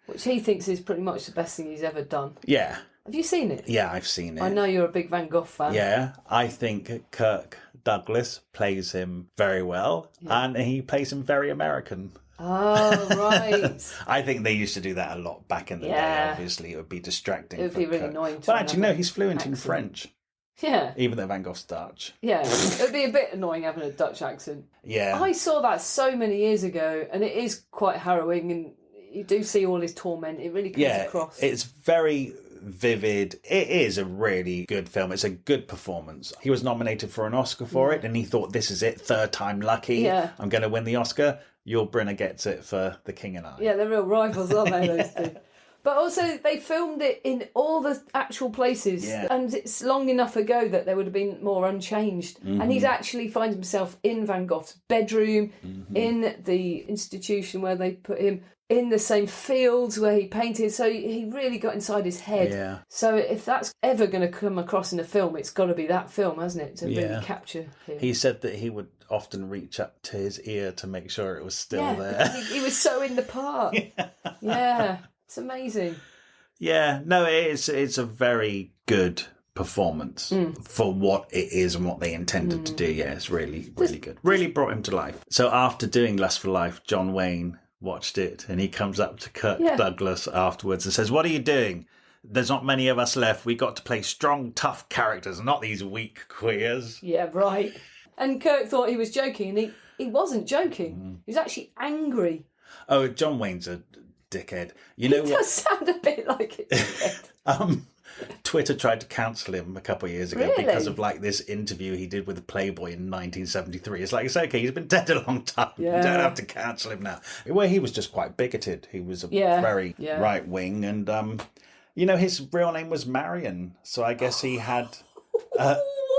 Which he thinks is pretty much the best thing he's ever done. Yeah. Have you seen it? Yeah, I've seen it. I know you're a big Van Gogh fan. Yeah, I think Kirk Douglas plays him very well and he plays him very American. Oh, right. I think they used to do that a lot back in the day, obviously. It would be distracting. It would be really annoying. But actually, no, he's fluent in French. Yeah. Even though Van Gogh's Dutch. Yeah, it would be a bit annoying having a Dutch accent. Yeah. I saw that so many years ago, and it is quite harrowing, and you do see all his torment. It really comes across. It's very vivid. It is a really good film. It's a good performance. He was nominated for an Oscar for it, and he thought, this is it, 3rd time lucky. Yeah. I'm going to win the Oscar. Yul Brynner gets it for The King and I. Yeah, they're real rivals, aren't they, those two? But also, they filmed it in all the actual places. Yeah. And it's long enough ago that there would have been more unchanged. Mm-hmm. And he's actually finds himself in Van Gogh's bedroom, in the institution where they put him, in the same fields where he painted. So he really got inside his head. Yeah. So if that's ever going to come across in a film, it's got to be that film, hasn't it? To really capture him. He said that he would often reach up to his ear to make sure it was still there. He was so in the part. Yeah. It's amazing. Yeah. No, it's a very good performance for what it is and what they intended to do. Yeah, it's really, really good. Really brought him to life. So after doing Lust for Life, John Wayne watched it and he comes up to Kirk Douglas afterwards and says, "What are you doing? There's not many of us left. We got to play strong, tough characters, not these weak queers." Yeah, right. And Kirk thought he was joking, and he wasn't joking. He was actually angry. Oh, John Wayne's a dickhead. You know what? He does sound a bit like a dickhead. Twitter tried to cancel him a couple of years ago because of like this interview he did with the Playboy in 1973. It's like, it's okay, he's been dead a long time. Yeah. You don't have to cancel him now. Well, he was just quite bigoted. He was a very right wing, and you know, his real name was Marion, so I guess he had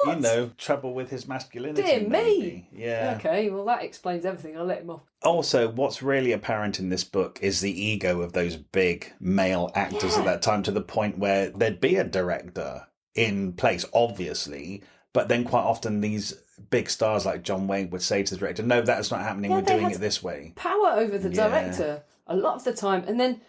you know, trouble with his masculinity. Dear me. Yeah. Okay, well that explains everything. I'll let him off. Also, what's really apparent in this book is the ego of those big male actors at that time, to the point where there'd be a director in place, obviously, but then quite often these big stars like John Wayne would say to the director, "No, that's not happening, we're doing it this way." Power over the director a lot of the time. And then,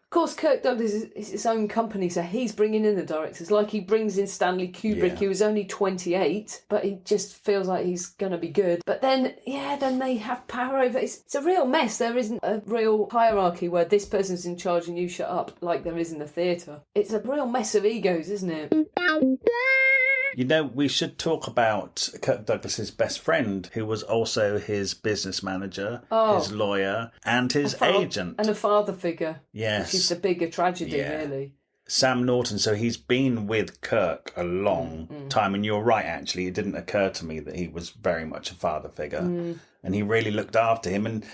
of course, Kirk Douglas is his own company, so he's bringing in the directors. Like he brings in Stanley Kubrick, who was only 28, but he just feels like he's going to be good. But then, then they have power over. It's a real mess. There isn't a real hierarchy where this person's in charge and you shut up like there is in the theatre. It's a real mess of egos, isn't it? You know, we should talk about Kirk Douglas's best friend, who was also his business manager, his lawyer, and his agent. And a father figure. Yes. Which is the bigger tragedy, really. Sam Norton. So he's been with Kirk a long time. And you're right, actually. It didn't occur to me that he was very much a father figure. And he really looked after him. And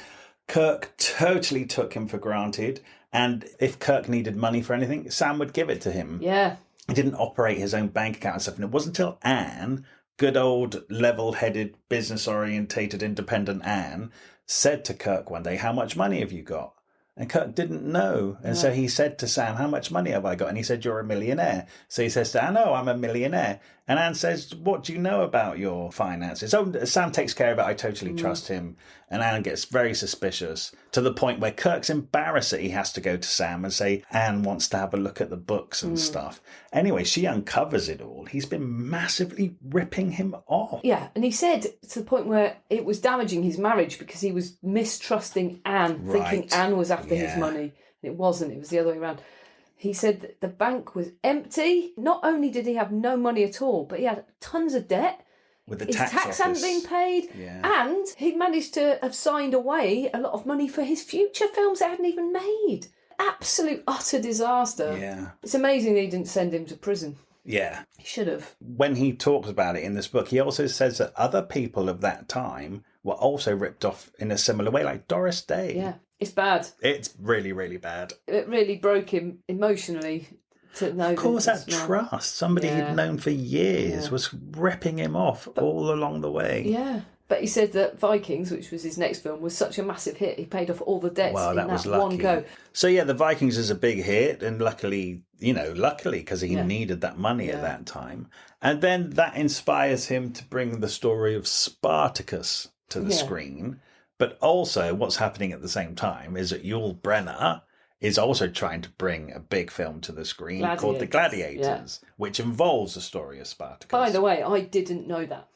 Kirk totally took him for granted. And if Kirk needed money for anything, Sam would give it to him. Yeah. He didn't operate his own bank account and stuff. And it wasn't until Anne, good old level-headed, business-orientated, independent Anne, said to Kirk one day, "How much money have you got?" And Kirk didn't know. And so he said to Sam, "How much money have I got?" And he said, "You're a millionaire." So he says to Anne, "Oh, I'm a millionaire." And Anne says, "What do you know about your finances?" Oh, Sam takes care of it. I totally trust him. And Anne gets very suspicious to the point where Kirk's embarrassed that he has to go to Sam and say, "Anne wants to have a look at the books and stuff." Anyway, she uncovers it all. He's been massively ripping him off. Yeah, and he said to the point where it was damaging his marriage because he was mistrusting Anne, thinking Anne was after his money. And it wasn't, it was the other way around. He said that the bank was empty. Not only did he have no money at all, but he had tons of debt. With the his tax office. hadn't been paid. Yeah. And he managed to have signed away a lot of money for his future films that hadn't even made. Absolute utter disaster. Yeah. It's amazing they didn't send him to prison. Yeah. He should have. When he talks about it in this book, he also says that other people of that time were also ripped off in a similar way, like Doris Day. Yeah. It's bad. It's really, really bad. It really broke him emotionally to know. Of course, that trust, somebody he'd known for years, was ripping him off all along the way. Yeah. But he said that Vikings, which was his next film, was such a massive hit. He paid off all the debts in that one go. So yeah, The Vikings is a big hit, and luckily, because he needed that money at that time. And then that inspires him to bring the story of Spartacus to the screen. But also, what's happening at the same time is that Yul Brynner is also trying to bring a big film to the screen called The Gladiators, which involves the story of Spartacus. By the way, I didn't know that.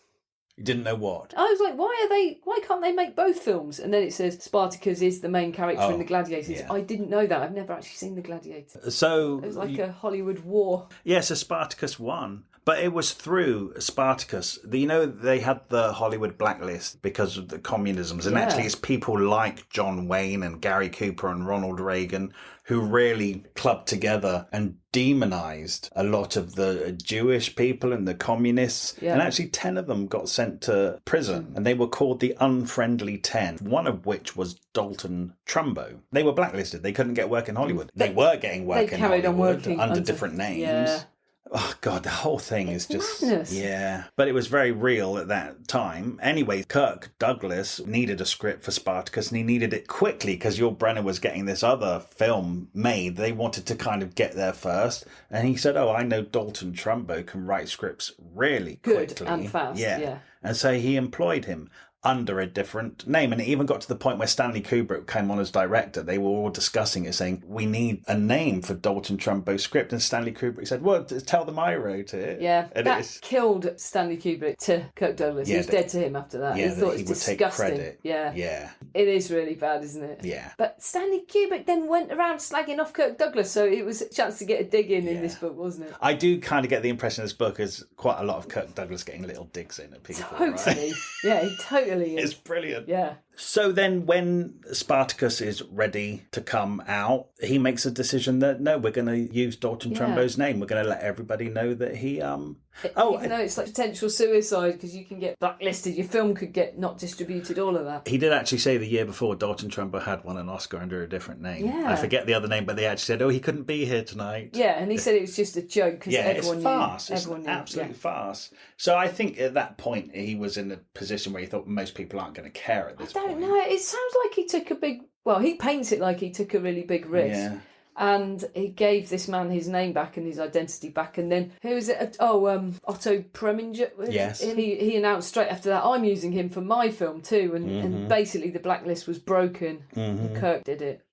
You didn't know what? I was like, why can't they make both films? And then it says Spartacus is the main character in The Gladiators. Yeah. I didn't know that. I've never actually seen The Gladiators. So it was like a Hollywood war. Yeah, so Spartacus won. But it was through Spartacus. They had the Hollywood blacklist because of the communisms. And actually it's people like John Wayne and Gary Cooper and Ronald Reagan who really clubbed together and demonized a lot of the Jewish people and the communists. Yeah. And actually 10 of them got sent to prison. And they were called the Unfriendly 10, one of which was Dalton Trumbo. They were blacklisted. They couldn't get work in Hollywood. They were getting work in Hollywood on working under different names. Yeah. Oh, God, the whole thing is just... madness. Yeah. But it was very real at that time. Anyway, Kirk Douglas needed a script for Spartacus, and he needed it quickly because Yul Brynner was getting this other film made. They wanted to kind of get there first. And he said, I know Dalton Trumbo can write scripts really quickly. Good and fast, yeah. And so he employed him under a different name. And it even got to the point where Stanley Kubrick came on as director. They were all discussing it, saying, we need a name for Dalton Trumbo's script. And Stanley Kubrick said, well, tell them I wrote it. Yeah, and that killed Stanley Kubrick to Kirk Douglas. He was dead to him after that. Yeah, he thought he it was would disgusting. take credit. Yeah. It is really bad, isn't it? Yeah. But Stanley Kubrick then went around slagging off Kirk Douglas, so it was a chance to get a dig in this book, wasn't it? I do kind of get the impression this book is quite a lot of Kirk Douglas getting little digs in at people. Totally. Right? Yeah, he totally is. It's brilliant. Yeah. So then when Spartacus is ready to come out, he makes a decision that, no, we're going to use Dalton Trumbo's name. We're going to let everybody know that he... Even though it's like potential suicide because you can get blacklisted, your film could get not distributed, all of that. He did actually say the year before Dalton Trumbo had won an Oscar under a different name. Yeah. I forget the other name, but they actually said, he couldn't be here tonight. Yeah, and he said it was just a joke because everyone it's farce. knew. Everyone it's knew. Absolute farce. So I think at that point he was in a position where he thought most people aren't going to care at this point. I don't know. It sounds like he took a big... Well, he paints it like he took a really big risk. Yeah. And he gave this man his name back and his identity back. And then, who was it? Otto Preminger. Yes. He announced straight after that, I'm using him for my film too. And basically the blacklist was broken. And Kirk did it.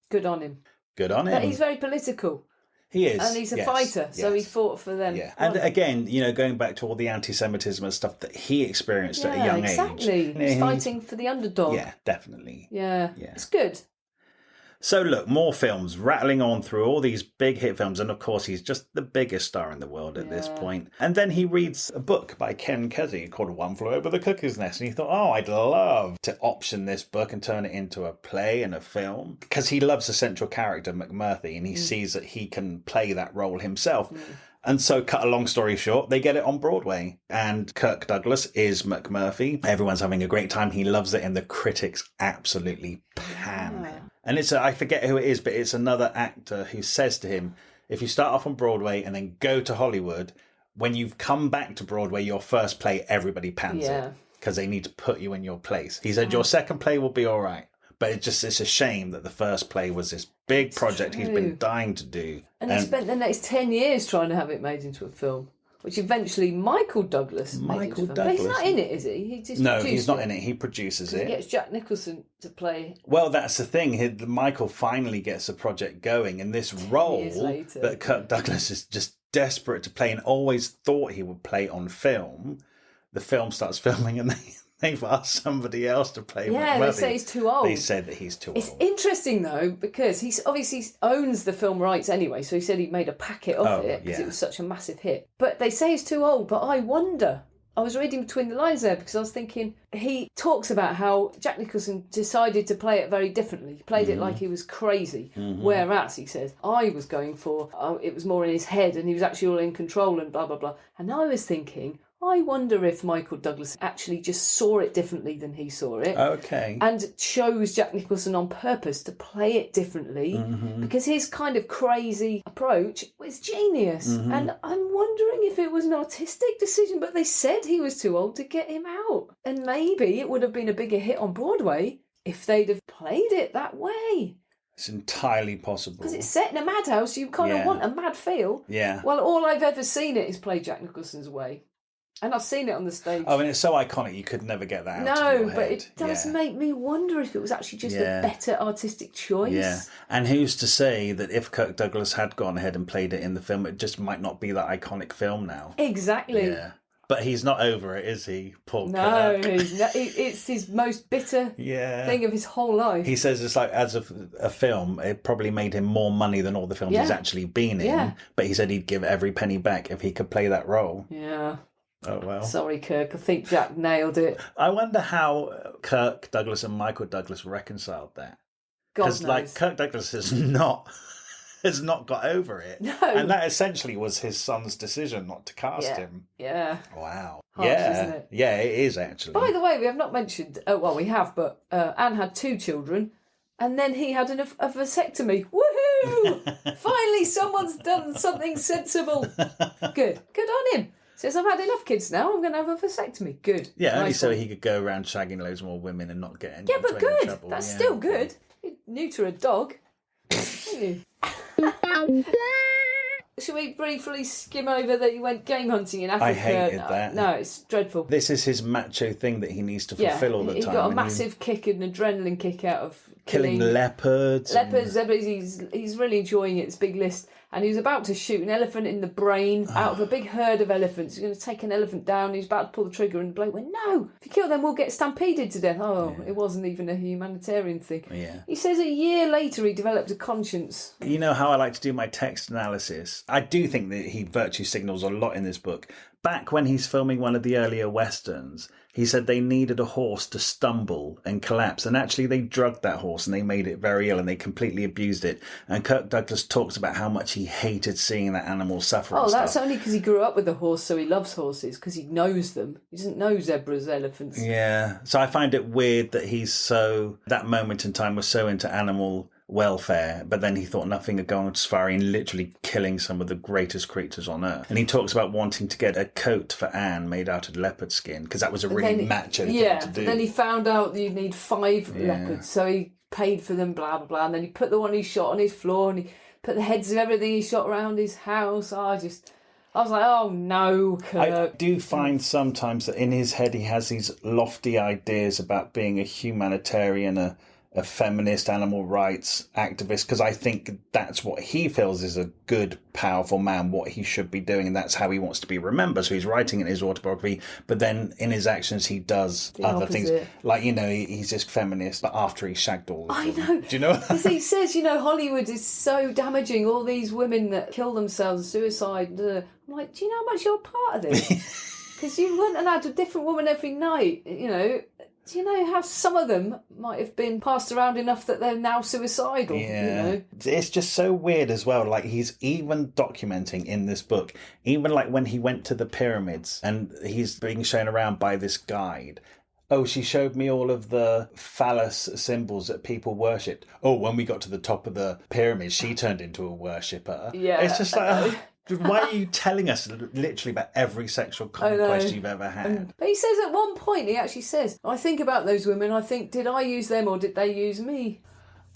Good on him. Good on him. But he's very political. He is. And he's a fighter, so he fought for them. Yeah. And again, going back to all the anti-Semitism and stuff that he experienced at a young age. Exactly. He's fighting for the underdog. Yeah, definitely. Yeah. It's good. So look, more films rattling on through all these big hit films. And of course, he's just the biggest star in the world at this point. And then he reads a book by Ken Kesey called One Flew Over the Cuckoo's Nest. And he thought, oh, I'd love to option this book and turn it into a play and a film. Because he loves the central character, McMurphy, and he sees that he can play that role himself. And so, cut a long story short, they get it on Broadway. And Kirk Douglas is McMurphy. Everyone's having a great time. He loves it, and the critics absolutely pan him. And I forget who it is, but it's another actor who says to him, if you start off on Broadway and then go to Hollywood, when you've come back to Broadway, your first play, everybody pans it. Because they need to put you in your place. He said, your second play will be all right. But it's a shame that the first play was this big project he's been dying to do. And he spent the next 10 years trying to have it made into a film, which eventually Michael Douglas made into a film. But he's not in it, is he? No, he's not in it. He produces it. He gets Jack Nicholson to play. Well, that's the thing. Michael finally gets the project going, and this role that Kirk Douglas is just desperate to play and always thought he would play on film, the film starts filming and they've asked somebody else to play. Yeah, they say he's too old. They said that he's too old. It's interesting though, because he obviously owns the film rights anyway, so he said he made a packet of it because it was such a massive hit. But they say he's too old, but I wonder. I was reading between the lines there because I was thinking, he talks about how Jack Nicholson decided to play it very differently. He played it like he was crazy, whereas, he says, I was going for, it was more in his head and he was actually all in control and blah, blah, blah. And I was thinking, I wonder if Michael Douglas actually just saw it differently than he saw it. Okay. And chose Jack Nicholson on purpose to play it differently because his kind of crazy approach was genius. And I'm wondering if it was an artistic decision, but they said he was too old to get him out. And maybe it would have been a bigger hit on Broadway if they'd have played it that way. It's entirely possible. Because it's set in a madhouse, you kind of want a mad feel. Yeah. Well, all I've ever seen it is play Jack Nicholson's way. And I've seen it on the stage. Oh, and it's so iconic you could never get that out of your head. No, but it does make me wonder if it was actually just a better artistic choice. Yeah, and who's to say that if Kirk Douglas had gone ahead and played it in the film, it just might not be that iconic film now. Exactly. Yeah. But he's not over it, is he? Poor Kirk. No, it's his most bitter thing of his whole life. He says it's like, as a film, it probably made him more money than all the films he's actually been in. Yeah. But he said he'd give every penny back if he could play that role. Yeah. Oh, well. Sorry, Kirk. I think Jack nailed it. I wonder how Kirk Douglas and Michael Douglas reconciled that. Because, Kirk Douglas has not got over it. No. And that essentially was his son's decision not to cast him. Yeah. Wow. Harsh, isn't it? Yeah, it is, actually. By the way, we have not mentioned... well, we have, but Anne had 2 children, and then he had a vasectomy. Woohoo! Finally, someone's done something sensible. Good. Good on him. Says, I've had enough kids now, I'm going to have a vasectomy. Good. Yeah, only so he could go around shagging loads more women and not get any trouble. Yeah, but good. Trouble. That's still good. You'd neuter a dog. Shall we briefly skim over that he went game hunting in Africa? I hated that. No, it's dreadful. This is his macho thing that he needs to fulfill all the time. He got a massive kick, an adrenaline kick out of killing leopards. He's really enjoying it, this big list. And he was about to shoot an elephant in the brain out of a big herd of elephants. He's going to take an elephant down. He's about to pull the trigger, and the bloke went, no, if you kill them, we'll get stampeded to death. Oh, it wasn't even a humanitarian thing. Yeah. He says a year later he developed a conscience. You know how I like to do my text analysis? I do think that he virtue signals a lot in this book. Back when he's filming one of the earlier Westerns, he said they needed a horse to stumble and collapse. And actually they drugged that horse and they made it very ill and they completely abused it. And Kirk Douglas talks about how much he hated seeing that animal suffer. Oh, that's only because he grew up with a horse, so he loves horses, because he knows them. He doesn't know zebras, elephants. Yeah. So I find it weird that that moment in time was so into animal welfare, but then he thought nothing of going on safari and literally killing some of the greatest creatures on earth. And he talks about wanting to get a coat for Anne made out of leopard skin, because that was a really macho thing to do. But then he found out that you'd need 5 leopards, so he paid for them, blah, blah, blah. And then he put the one he shot on his floor, and he put the heads of everything he shot around his house. I was like, oh no, Kirk. I do find sometimes that in his head he has these lofty ideas about being a humanitarian, a feminist animal rights activist, because I think that's what he feels is a good, powerful man, what he should be doing, and that's how he wants to be remembered. So he's writing in his autobiography, but then in his actions he does The other opposite. things. Like, he's just feminist, but after he shagged all of them. I know. Do you know? Because he says, Hollywood is so damaging, all these women that kill themselves, suicide. I'm like, do you know how much you're a part of this? Because you went and had a different woman every night, Do you know how some of them might have been passed around enough that they're now suicidal? Yeah. It's just so weird as well. Like, he's even documenting in this book, even like when he went to the pyramids and he's being shown around by this guide. Oh, she showed me all of the phallus symbols that people worshipped. Oh, when we got to the top of the pyramid, she turned into a worshipper. Yeah. It's just like... Why are you telling us literally about every sexual conquest you've ever had? But he says at one point, he actually says, I think about those women, I think, did I use them or did they use me?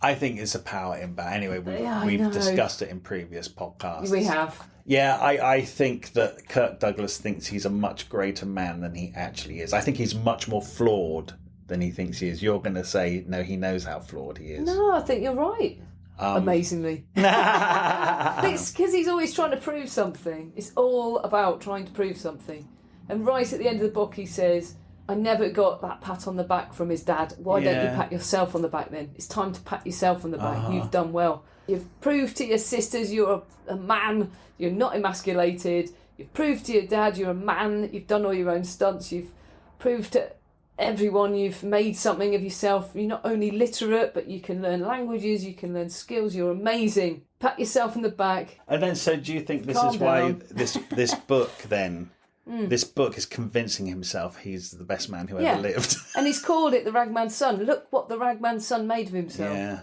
I think it's a power imbalance. Anyway, we've discussed it in previous podcasts. We have. Yeah, I think that Kirk Douglas thinks he's a much greater man than he actually is. I think he's much more flawed than he thinks he is. You're going to say, no, he knows how flawed he is. No, I think you're right. Amazingly. It's because he's always trying to prove something. It's all about trying to prove something. And right at the end of the book he says, I never got that pat on the back from his dad. Why don't you pat yourself on the back then? It's time to pat yourself on the back. You've done well. You've proved to your sisters you're a man. You're not emasculated. You've proved to your dad you're a man. You've done all your own stunts. You've proved to everyone you've made something of yourself. You're not only literate, but you can learn languages, you can learn skills. You're amazing. Pat yourself on the back. And then, so do you think this is why this book then, this book is convincing himself he's the best man who ever lived? And he's called it the Ragman's Son. Look what the Ragman's Son made of himself. Yeah.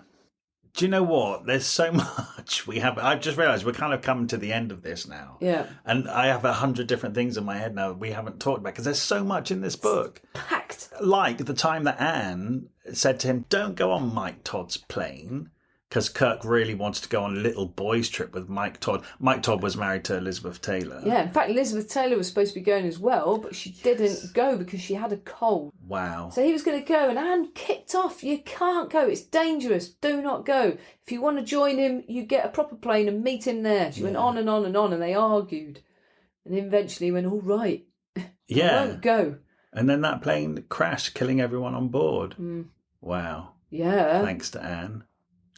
Do you know what? There's so much we have. I've just realised we're kind of coming to the end of this now. Yeah. And I have 100 different things in my head now that we haven't talked about because there's so much in this book. Packed. Like the time that Anne said to him, don't go on Mike Todd's plane, because Kirk really wanted to go on a little boys' trip with Mike Todd. Mike Todd was married to Elizabeth Taylor. Yeah, in fact, Elizabeth Taylor was supposed to be going as well, but she didn't go because she had a cold. Wow. So he was going to go, and Anne kicked off. You can't go. It's dangerous. Do not go. If you want to join him, you get a proper plane and meet him there. She went on and on and on, and they argued. And eventually went, all right, yeah. I won't go. And then that plane crashed, killing everyone on board. Wow. Yeah. Thanks to Anne.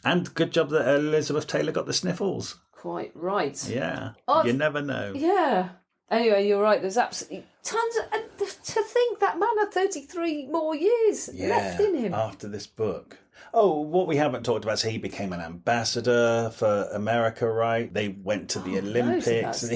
And good job that Elizabeth Taylor got the sniffles. Quite right. Yeah. You never know. Yeah. Anyway, you're right. There's absolutely tons of... And to think that man had 33 more years left in him. After this book. Oh, what we haven't talked about is he became an ambassador for America, right? They went to the Olympics.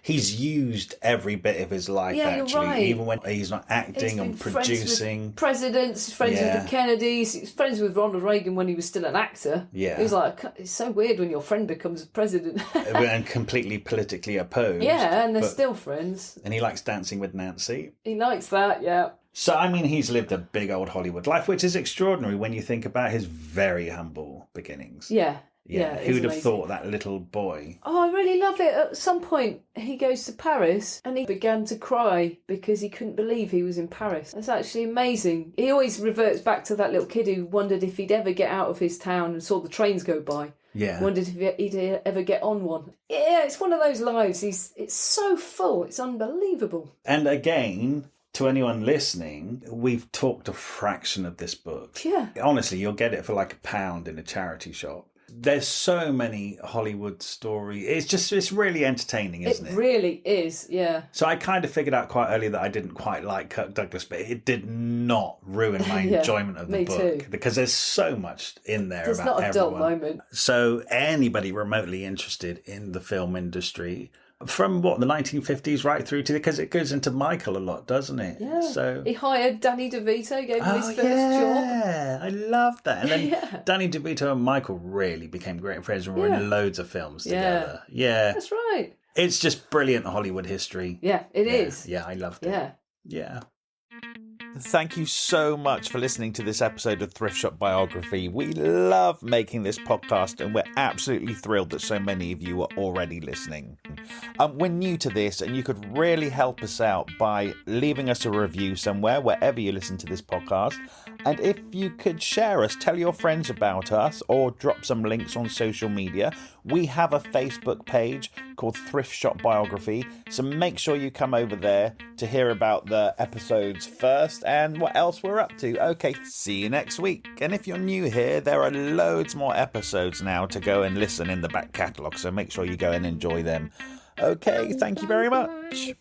He's used every bit of his life, actually. Right. Even when he's not acting and producing. With presidents, friends with the Kennedys, he was friends with Ronald Reagan when he was still an actor. Yeah. He was like, it's so weird when your friend becomes president. And completely politically opposed. Yeah, and they're still friends. And he likes dancing with Nancy. He likes that, yeah. So, I mean, he's lived a big old Hollywood life, which is extraordinary when you think about his very humble beginnings. Yeah. Who would have thought that little boy? Oh, I really love it. At some point, he goes to Paris and he began to cry because he couldn't believe he was in Paris. That's actually amazing. He always reverts back to that little kid who wondered if he'd ever get out of his town and saw the trains go by. Yeah. Wondered if he'd ever get on one. Yeah, it's one of those lives. It's so full. It's unbelievable. And again, to anyone listening, we've talked a fraction of this book. Yeah. Honestly, you'll get it for like £1 in a charity shop. There's so many Hollywood stories. It's really entertaining, isn't it? It really is, yeah. So I kind of figured out quite early that I didn't quite like Kirk Douglas, but it did not ruin my enjoyment of the book. Too. Because there's so much in there about everyone. It's not a dull moment. So anybody remotely interested in the film industry, from the 1950s right through to, because it goes into Michael a lot, doesn't it? Yeah. So he hired Danny DeVito, gave him his first job. Yeah, I love that. And then Danny DeVito and Michael really became great friends and were in loads of films together. Yeah. That's right. It's just brilliant Hollywood history. Yeah, it is. Yeah, I loved it. Yeah. Thank you so much for listening to this episode of Thrift Shop Biography. We love making this podcast and we're absolutely thrilled that so many of you are already listening. We're new to this and you could really help us out by leaving us a review somewhere, wherever you listen to this podcast. And if you could share us, tell your friends about us, or drop some links on social media. We have a Facebook page called Thrift Shop Biography, so make sure you come over there to hear about the episodes first and what else we're up to. Okay, see you next week. And if you're new here, there are loads more episodes now to go and listen in the back catalogue, so make sure you go and enjoy them. Okay, thank you very much.